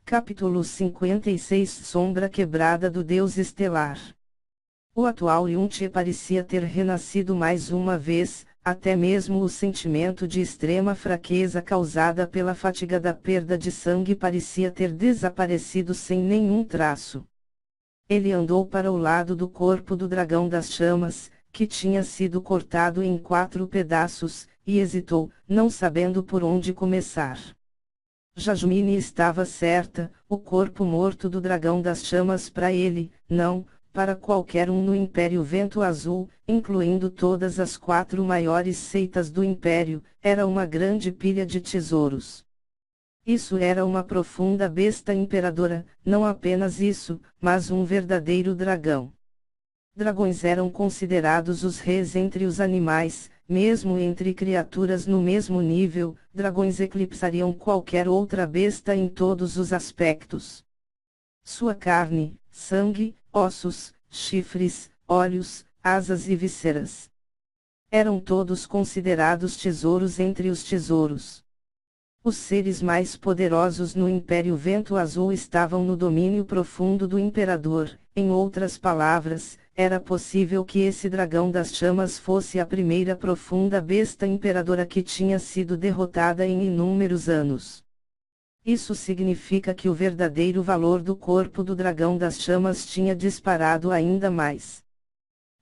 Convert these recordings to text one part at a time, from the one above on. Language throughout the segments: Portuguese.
Capítulo 56 Sombra quebrada do Deus estelar. O atual Yunthe parecia ter renascido mais uma vez, até mesmo o sentimento de extrema fraqueza causada pela fadiga da perda de sangue parecia ter desaparecido sem nenhum traço. Ele andou para o lado do corpo do dragão das chamas, que tinha sido cortado em 4 pedaços, e hesitou, não sabendo por onde começar. Jasmine estava certa, o corpo morto do dragão das chamas para ele, não, para qualquer um no Império Vento Azul, incluindo todas as 4 maiores seitas do Império, era uma grande pilha de tesouros. Isso era uma profunda besta imperadora, não apenas isso, mas um verdadeiro dragão. Dragões eram considerados os reis entre os animais, mesmo entre criaturas no mesmo nível, dragões eclipsariam qualquer outra besta em todos os aspectos. Sua carne, sangue, ossos, chifres, olhos, asas e vísceras eram todos considerados tesouros entre os tesouros. Os seres mais poderosos no Império Vento Azul estavam no domínio profundo do Imperador, em outras palavras, era possível que esse dragão das chamas fosse a primeira profunda besta imperadora que tinha sido derrotada em inúmeros anos. Isso significa que o verdadeiro valor do corpo do dragão das chamas tinha disparado ainda mais.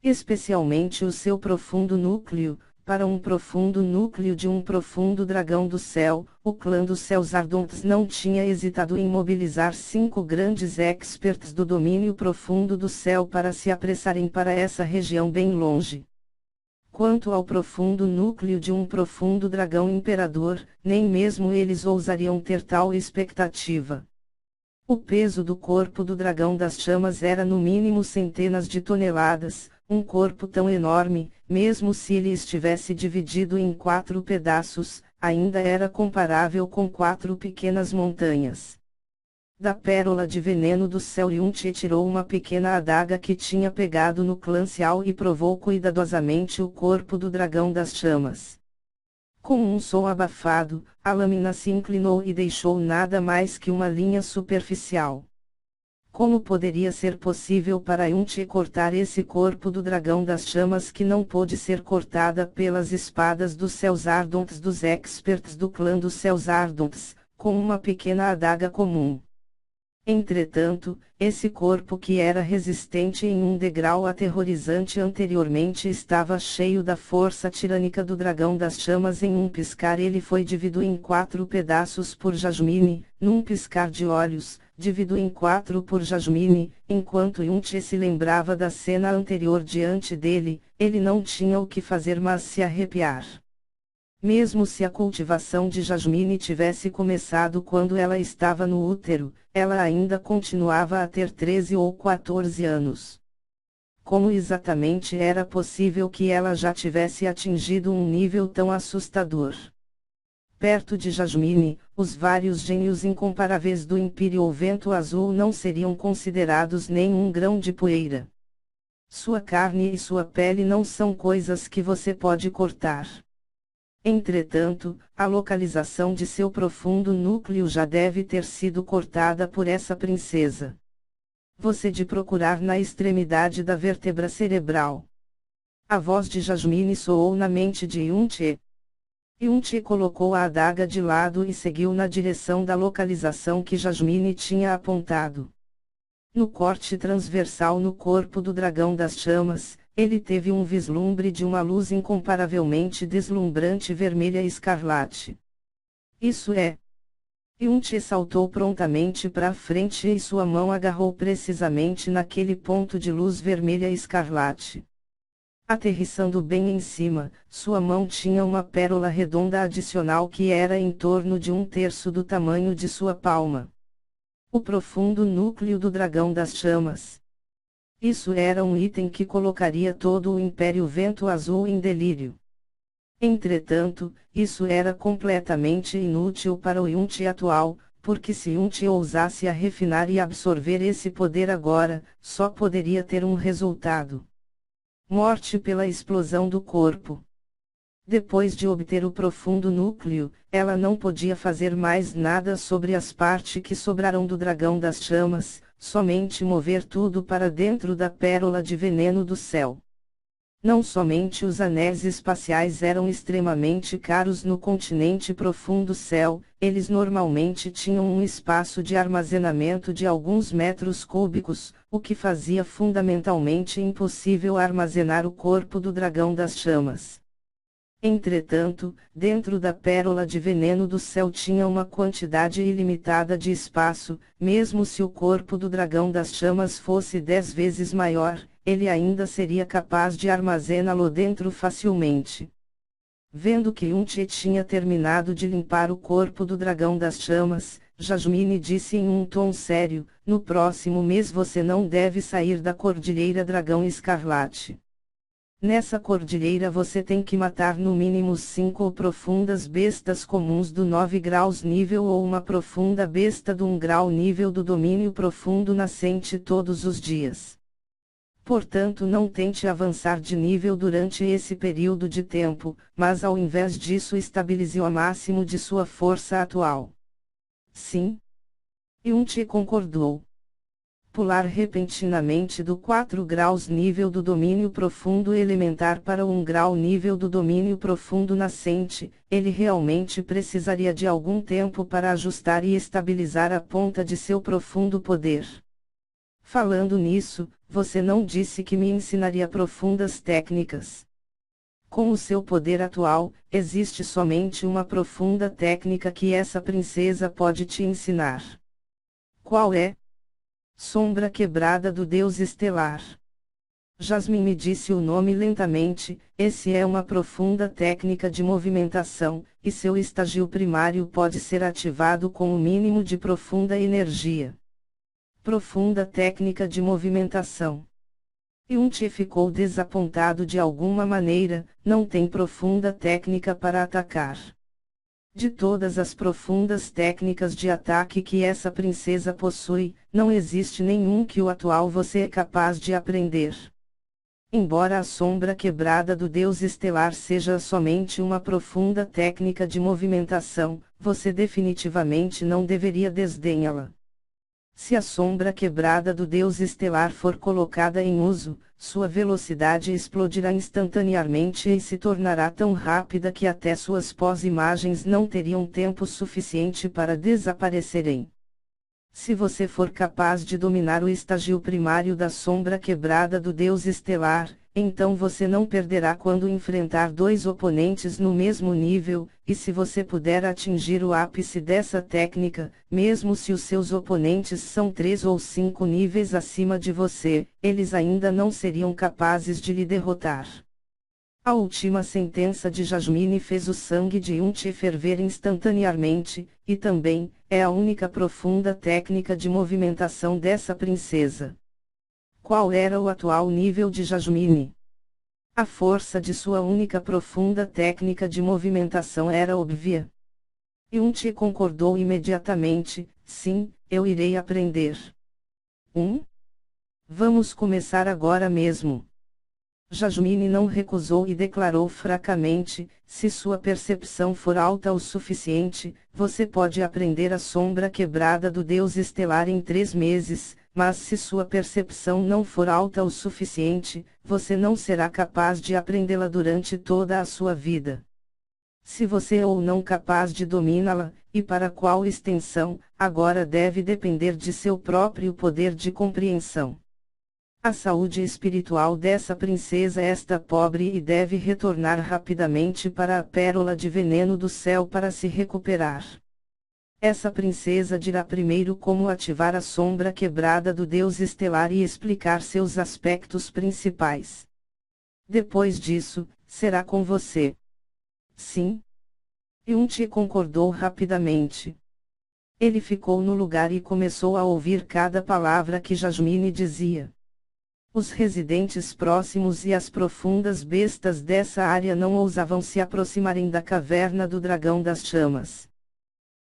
Especialmente o seu profundo núcleo. Para um profundo núcleo de um profundo dragão do céu, o clã dos céus ardentes não tinha hesitado em mobilizar 5 grandes experts do domínio profundo do céu para se apressarem para essa região bem longe. Quanto ao profundo núcleo de um profundo dragão imperador, nem mesmo eles ousariam ter tal expectativa. O peso do corpo do dragão das chamas era no mínimo centenas de toneladas. Um corpo tão enorme, mesmo se ele estivesse dividido em 4 pedaços, ainda era comparável com 4 pequenas montanhas. Da pérola de veneno do céu Yunthe tirou uma pequena adaga que tinha pegado no clã Cial e provou cuidadosamente o corpo do dragão das chamas. Com um som abafado, a lâmina se inclinou e deixou nada mais que uma linha superficial. Como poderia ser possível para Yunthe cortar esse corpo do dragão das chamas que não pôde ser cortada pelas espadas dos céus ardentes dos experts do clã dos céus ardentes, com uma pequena adaga comum? Entretanto, esse corpo que era resistente em um degrau aterrorizante anteriormente estava cheio da força tirânica do dragão das chamas. Em um piscar ele foi dividido em 4 pedaços por Jasmine, num piscar de olhos, dividido em 4 por Jasmine. Enquanto Yunthe se lembrava da cena anterior diante dele, ele não tinha o que fazer mas se arrepiar. Mesmo se a cultivação de Jasmine tivesse começado quando ela estava no útero, ela ainda continuava a ter 13 ou 14 anos. Como exatamente era possível que ela já tivesse atingido um nível tão assustador? Perto de Jasmine, os vários gênios incomparáveis do Império Vento Azul não seriam considerados nem um grão de poeira. Sua carne e sua pele não são coisas que você pode cortar. Entretanto, a localização de seu profundo núcleo já deve ter sido cortada por essa princesa. Você de procurar na extremidade da vértebra cerebral. A voz de Jasmine soou na mente de Yunthe. Yunthe colocou a adaga de lado e seguiu na direção da localização que Jasmine tinha apontado. No corte transversal no corpo do dragão das chamas, ele teve um vislumbre de uma luz incomparavelmente deslumbrante vermelha escarlate. Isso é. Yunthe saltou prontamente para a frente e sua mão agarrou precisamente naquele ponto de luz vermelha escarlate. Aterrissando bem em cima, sua mão tinha uma pérola redonda adicional que era em torno de 1/3 do tamanho de sua palma. O profundo núcleo do dragão das chamas. Isso era um item que colocaria todo o Império Vento Azul em delírio. Entretanto, isso era completamente inútil para o Yunthe atual, porque se Yunthe ousasse a refinar e absorver esse poder agora, só poderia ter um resultado: morte pela explosão do corpo. Depois de obter o profundo núcleo, ela não podia fazer mais nada sobre as partes que sobraram do dragão das chamas, somente mover tudo para dentro da pérola de veneno do céu. Não somente os anéis espaciais eram extremamente caros no continente profundo céu, eles normalmente tinham um espaço de armazenamento de alguns metros cúbicos, o que fazia fundamentalmente impossível armazenar o corpo do dragão das chamas. Entretanto, dentro da pérola de veneno do céu tinha uma quantidade ilimitada de espaço, mesmo se o corpo do dragão das chamas fosse 10 vezes maior, ele ainda seria capaz de armazená-lo dentro facilmente. Vendo que Unti tinha terminado de limpar o corpo do dragão das chamas, Jasmine disse em um tom sério: no próximo mês você não deve sair da Cordilheira Dragão Escarlate. Nessa cordilheira você tem que matar no mínimo 5 profundas bestas comuns do 9 graus nível ou uma profunda besta do 1 grau nível do domínio profundo nascente todos os dias. Portanto, não tente avançar de nível durante esse período de tempo, mas ao invés disso estabilize o máximo de sua força atual. Sim. Yunti concordou. Pular repentinamente do 4 graus nível do domínio profundo elementar para 1 grau nível do domínio profundo nascente, ele realmente precisaria de algum tempo para ajustar e estabilizar a ponta de seu profundo poder. Falando nisso, você não disse que me ensinaria profundas técnicas. Com o seu poder atual, existe somente uma profunda técnica que essa princesa pode te ensinar. Qual é? Sombra quebrada do Deus estelar. Jasmine me disse o nome lentamente. Esse é uma profunda técnica de movimentação, e seu estágio primário pode ser ativado com o mínimo de profunda energia. Profunda técnica de movimentação. Yunti ficou desapontado de alguma maneira, não tem profunda técnica para atacar. De todas as profundas técnicas de ataque que essa princesa possui, não existe nenhum que o atual você é capaz de aprender. Embora a sombra quebrada do Deus estelar seja somente uma profunda técnica de movimentação, você definitivamente não deveria desdenhá-la. Se a sombra quebrada do Deus estelar for colocada em uso, sua velocidade explodirá instantaneamente e se tornará tão rápida que até suas pós-imagens não teriam tempo suficiente para desaparecerem. Se você for capaz de dominar o estágio primário da sombra quebrada do Deus estelar, então você não perderá quando enfrentar dois oponentes no mesmo nível, e se você puder atingir o ápice dessa técnica, mesmo se os seus oponentes são 3 ou 5 níveis acima de você, eles ainda não seriam capazes de lhe derrotar. A última sentença de Jasmine fez o sangue de Yunti ferver instantaneamente, e também, é a única profunda técnica de movimentação dessa princesa. Qual era o atual nível de Jasmine? A força de sua única profunda técnica de movimentação era óbvia. Yunti concordou imediatamente: sim, eu irei aprender. Vamos começar agora mesmo. Jasmine não recusou e declarou fracamente: se sua percepção for alta o suficiente, você pode aprender a sombra quebrada do Deus estelar em 3 meses, mas se sua percepção não for alta o suficiente, você não será capaz de aprendê-la durante toda a sua vida. Se você é ou não capaz de dominá-la, e para qual extensão, agora deve depender de seu próprio poder de compreensão. A saúde espiritual dessa princesa está pobre e deve retornar rapidamente para a pérola de veneno do céu para se recuperar. Essa princesa dirá primeiro como ativar a sombra quebrada do Deus estelar e explicar seus aspectos principais. Depois disso, será com você. Sim. Yunti concordou rapidamente. Ele ficou no lugar e começou a ouvir cada palavra que Jasmine dizia. Os residentes próximos e as profundas bestas dessa área não ousavam se aproximarem da caverna do dragão das chamas.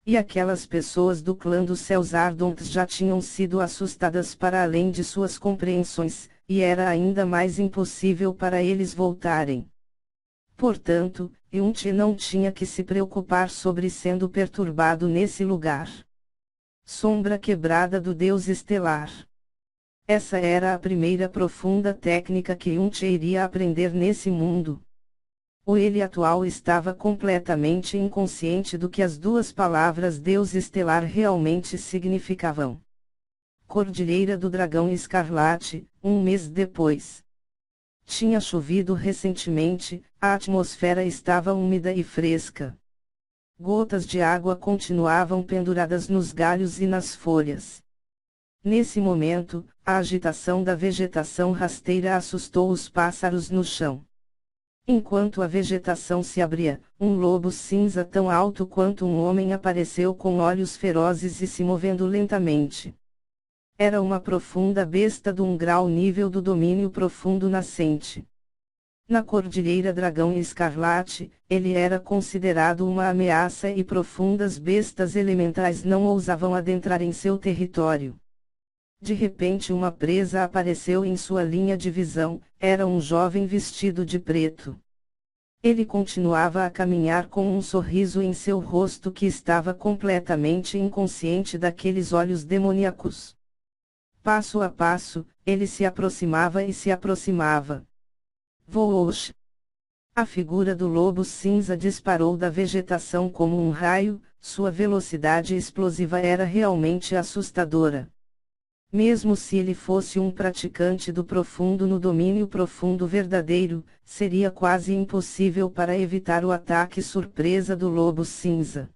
E aquelas pessoas do clã dos céus ardentes já tinham sido assustadas para além de suas compreensões, e era ainda mais impossível para eles voltarem. Portanto, Yuntche não tinha que se preocupar sobre sendo perturbado nesse lugar. Sombra quebrada do Deus estelar. Essa era a primeira profunda técnica que Yuntche iria aprender nesse mundo. O ele atual estava completamente inconsciente do que as duas palavras Deus estelar realmente significavam. Cordilheira do Dragão Escarlate, um mês depois. Tinha chovido recentemente, a atmosfera estava úmida e fresca. Gotas de água continuavam penduradas nos galhos e nas folhas. Nesse momento, a agitação da vegetação rasteira assustou os pássaros no chão. Enquanto a vegetação se abria, um lobo cinza tão alto quanto um homem apareceu com olhos ferozes e se movendo lentamente. Era uma profunda besta de um grau nível do domínio profundo nascente. Na Cordilheira Dragão Escarlate, ele era considerado uma ameaça e profundas bestas elementais não ousavam adentrar em seu território. De repente uma presa apareceu em sua linha de visão, era um jovem vestido de preto. Ele continuava a caminhar com um sorriso em seu rosto que estava completamente inconsciente daqueles olhos demoníacos. Passo a passo, ele se aproximava e se aproximava. Voou-se. A figura do lobo cinza disparou da vegetação como um raio, sua velocidade explosiva era realmente assustadora. Mesmo se ele fosse um praticante do profundo no domínio profundo verdadeiro, seria quase impossível para evitar o ataque surpresa do lobo cinza.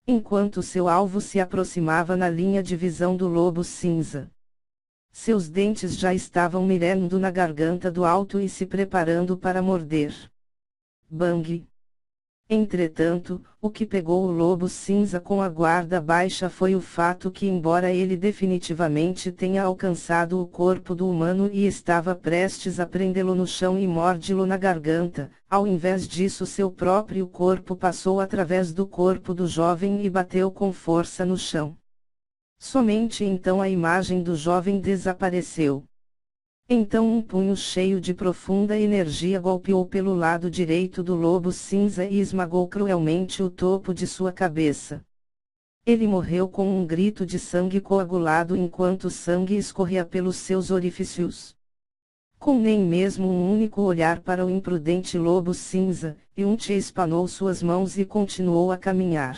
Enquanto seu alvo se aproximava na linha de visão do lobo cinza, seus dentes já estavam mirando na garganta do alto e se preparando para morder. Bang! Entretanto, o que pegou o lobo cinza com a guarda baixa foi o fato que, embora ele definitivamente tenha alcançado o corpo do humano e estava prestes a prendê-lo no chão e mordê-lo na garganta, ao invés disso seu próprio corpo passou através do corpo do jovem e bateu com força no chão. Somente então a imagem do jovem desapareceu. Então um punho cheio de profunda energia golpeou pelo lado direito do lobo cinza e esmagou cruelmente o topo de sua cabeça. Ele morreu com um grito de sangue coagulado enquanto o sangue escorria pelos seus orifícios. Com nem mesmo um único olhar para o imprudente lobo cinza, Yuntche espanou suas mãos e continuou a caminhar.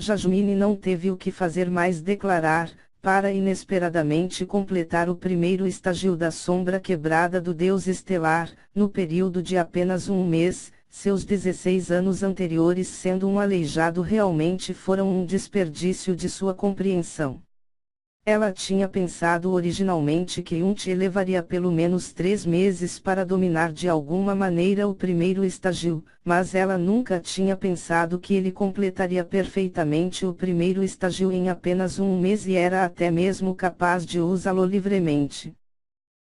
Jasmine não teve o que fazer mais declarar, para inesperadamente completar o primeiro estágio da sombra quebrada do Deus estelar, no período de apenas um mês, seus 16 anos anteriores sendo um aleijado realmente foram um desperdício de sua compreensão. Ela tinha pensado originalmente que Yuntche levaria pelo menos 3 meses para dominar de alguma maneira o primeiro estágio, mas ela nunca tinha pensado que ele completaria perfeitamente o primeiro estágio em apenas um mês e era até mesmo capaz de usá-lo livremente.